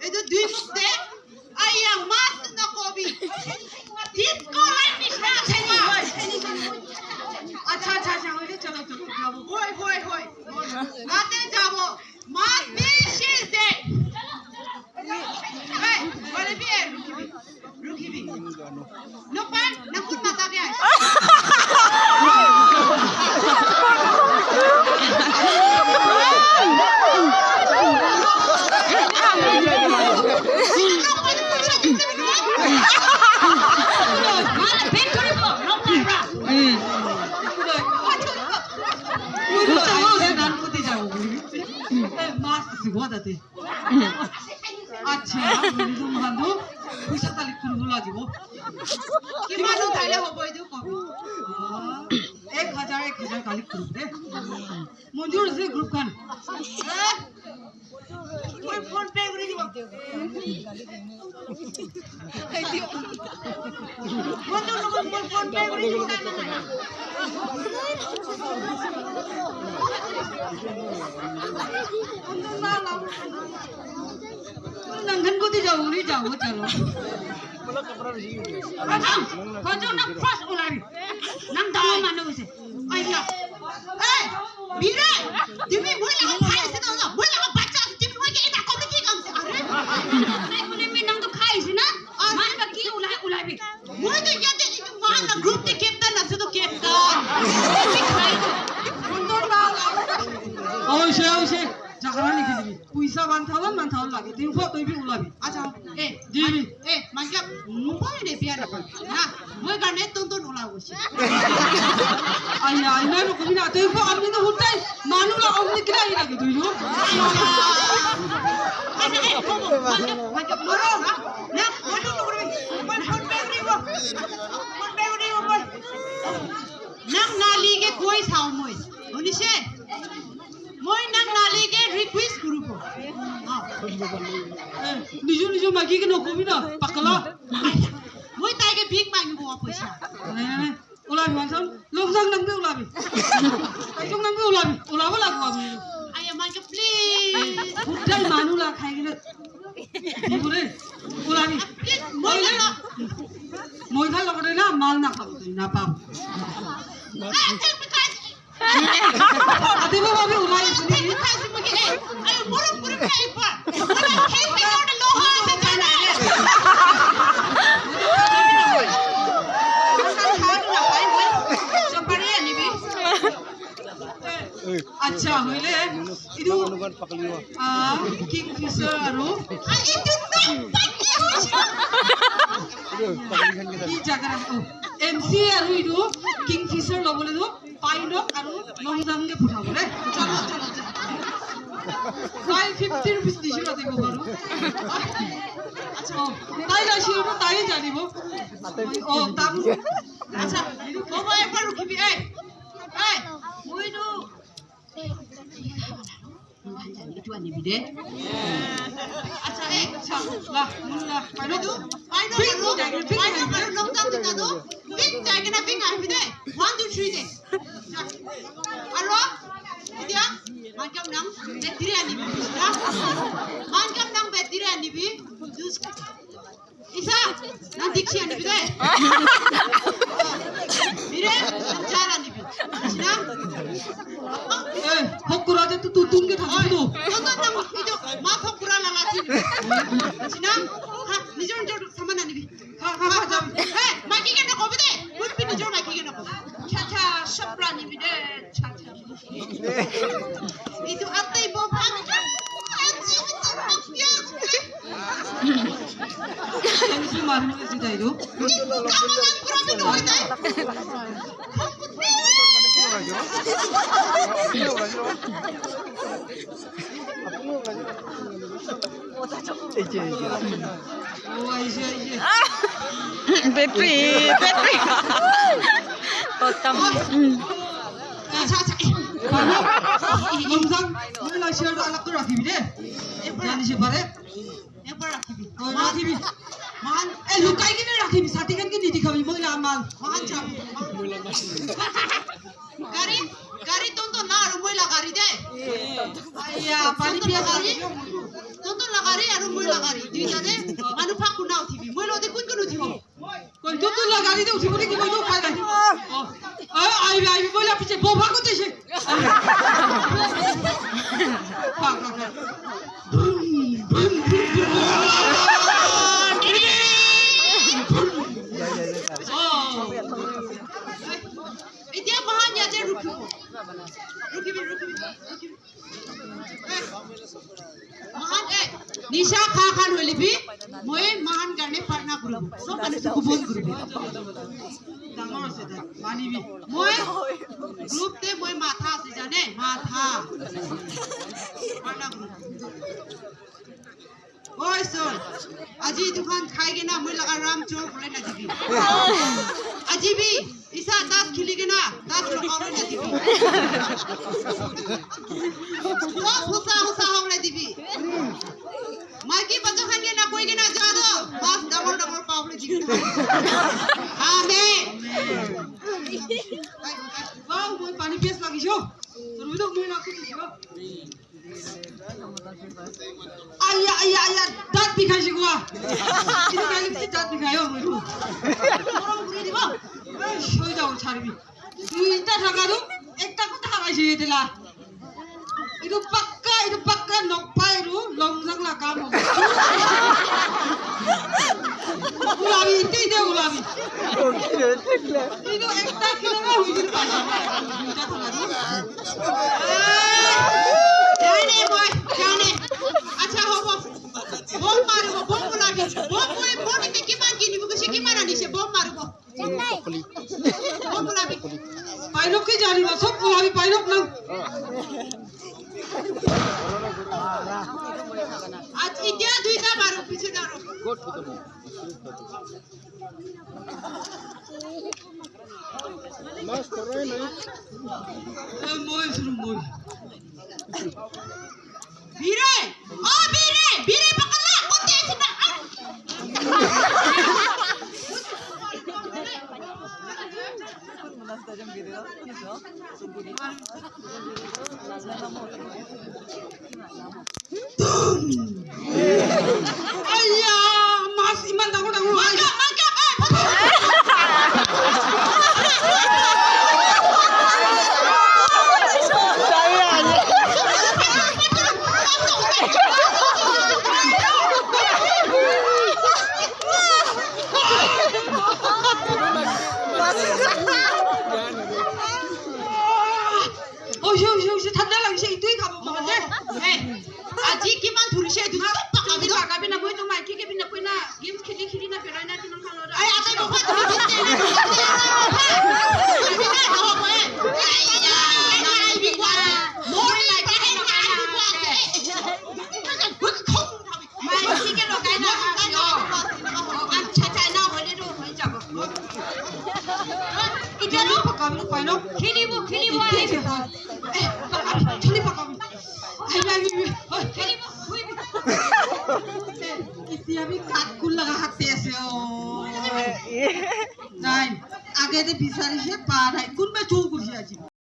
itu duit mukte ayam mas na kobi dit ko hai misha cheni acha acha acha hoye chalo chalo jabo hoy hoy hoy mate jabo mas beshi de hey wale bi rukibi no pan na kun mata bi hai अच्छा तुम बंधु पैसा ताली खुलबुला जीवो किमान उठाइले हो बइदु कबि 1000 ताली खुल दे मंजूर से ग्रुप खान कोई फोन पे करी दिबो बंधु लोग फोन पे करी दिबो नंगन को जाओ नहीं जाओ चलो कौन ना फर्स्ट उलारी नंग दाम मानो उसे आइया ए बीरे तुम्हें बोल लगा खाई से तो बोल लगा बच्चा तुम्हें बोल के इतना कॉपी की काम से अरे नहीं उन्हें में नंग तो खाई से ना मान का की उलाई मुझे तो याद है कि वहां का ग्रुप के कैप्टन ना तो कैप्टन ओसे जागरा निकली पैसा मानथावन लागे तीन फो तो भी उलाबी अच्छा ए दिबी ए मानका मुंबई ने बिया ना मोय गाने तुन उलावोसी आया आइना नो कबिना तो फो आमने तो हुटाई मानुला आमने किला लागे तुइनो मानका मरो ना मोटो नगरे मन फोन पे उड़ीबो नंग नाली के कोई साउ मोय होनिसे मोय नंग नाली के रिक्वेस्ट ग्रुपो निजो निजो मागी के नकोबी ना पकला मोय ताई के भीख मांगबो पैसा नहीं उलाबी मानसन लोगजों नंगे उलाबी ताइजों नंगे उलाबो लागो आबी आया मांगे प्लीज उठाई मानुला खाइगिन दिबुरे उलाबी मोय खा लगरे ना माल ना खाबो ना पाबो अरे वो अभी उलाई सुनी खासी मुझे अरे मोर पूरे खाई पर मोर खाई पे और लोहा से जाना है अच्छा होइले इदु किंग फिशर आरो इदु की जगह एमसी आरो इदु किंग फिशर लबले दो पाइनक आरो लंगजांगे फुटाबले चलो 550 रुपीस दिसिरा देबो बारो अच्छा ताई जासिरो ताई जानिबो ओ ताबु अच्छा बाबा एकबार रुकिबि ए मोइदु itu ane bide अच्छा ए अच्छा ला पाइनो दु पाइनो लंगजांग दिना दो बिग जागना बिग आ बिदे 1 2 3 दे आरो इदिया मानकाम नाम बेतिरे आनि बि मानकाम नाम बेतिरे आनि बि जुस इसा ना दिखि आनि बि दे बिरे चार आनि बि ना ए हकुरा जे तू तुंगे थांदो नंगन इदो मा हकुरा लालाथि ना हा निजों जो सामान आनि बि हा जा ए माकी के न कोबि दे गुड बि निजों माकी के न को छाछा शपरा नि बि दे छाछा itu atai boba aji itu maru isi dai do Battery. Totam. আচ্ছা আচ্ছা লমজাম মই লাইছিৰ আলাক ৰাখিবি দে জানিছে পাৰে এবাৰ ৰাখিবি ৰাখিবি মান এ লুকাই কিনে ৰাখিবি ছাতি কান কি নিদি খাবি মই মাল মান চাব গাড়ী গাড়ী তন্ত না আৰু মই লাগাৰি দে আইয়া পানী পিয়া গাড়ী তন্ত লাগাৰি আৰু মই লাগাৰি দুইটা দে মানুহ ফাক না উঠিবি মই লতে কোন কোন উঠিব কোন তন্ত লাগাৰি দে উঠিব কি মই উপায় নাই আই বলে পিছে বোভা করতেছে এতিয়া মহান ইয়াতে রুকিবি মহান নিশা খা খান হলিবি মই মহান গানে পার্টনার করব সব মানুষ কুবন করবি ডাঙৰ আছে দে মানিবি মই গ্ৰুপতে মই মাথা আছে জানে মাথা পাৰ্টনাৰ ওই সর আজি দোকান খাই গেনা মই লাগা রাম চোর বলে না দিবি আজিবি ইসা দাস খিলি গেনা দাস লগাও না দিবি তো হুসা হলে দিবি মাইকি বাজা খান গেনা কই গেনা যা দো বাস ডাবল পাবলে দিবি আমেন বাউ মই পানি পিয়াস লাগিছো তোর উইদো মই না কিছু আয়া দাঁত বিখাইছে গোয়া কিন্তু কালি কি দাঁত বিখায়ও মই গরম করে দিব সই যাও ছাড়বি দুইটা টাকা দু একটা কথা হারাইছে এতলা itu pakka nokpai ru longjang la kam ho ulabi ite ulabi itu ekta kilo ma hujur pa duita thola du jane acha hobo bom marubo bom ulabi bom moi boni te kiman kini bu kishi kiman anise bom marubo bom ulabi pailok ki jani ba sob ulabi pailok na आज इतना दुईटा मारो पीछे दारो गोट खत्म मस्त कर रहे नहीं मोय शुरू मोय बीरे पकड़ ला कुत्ते ऐसे ना Ayah, mas iman dangu mangga ঠান্ডা লাগছে ইতুই খাবো মহাজে আজি কিমান ধুৰিছে দুটা পাকাবি লাগাবি না মই তো মাইকি কেবি না কইনা গেম খেলি না পেলাই না কিমান খালো আই আতাই বফা তুমি দিতে খেলিব আগে বিচাৰিছে পা নাই কোনবাই চৌ কৰিছে আজি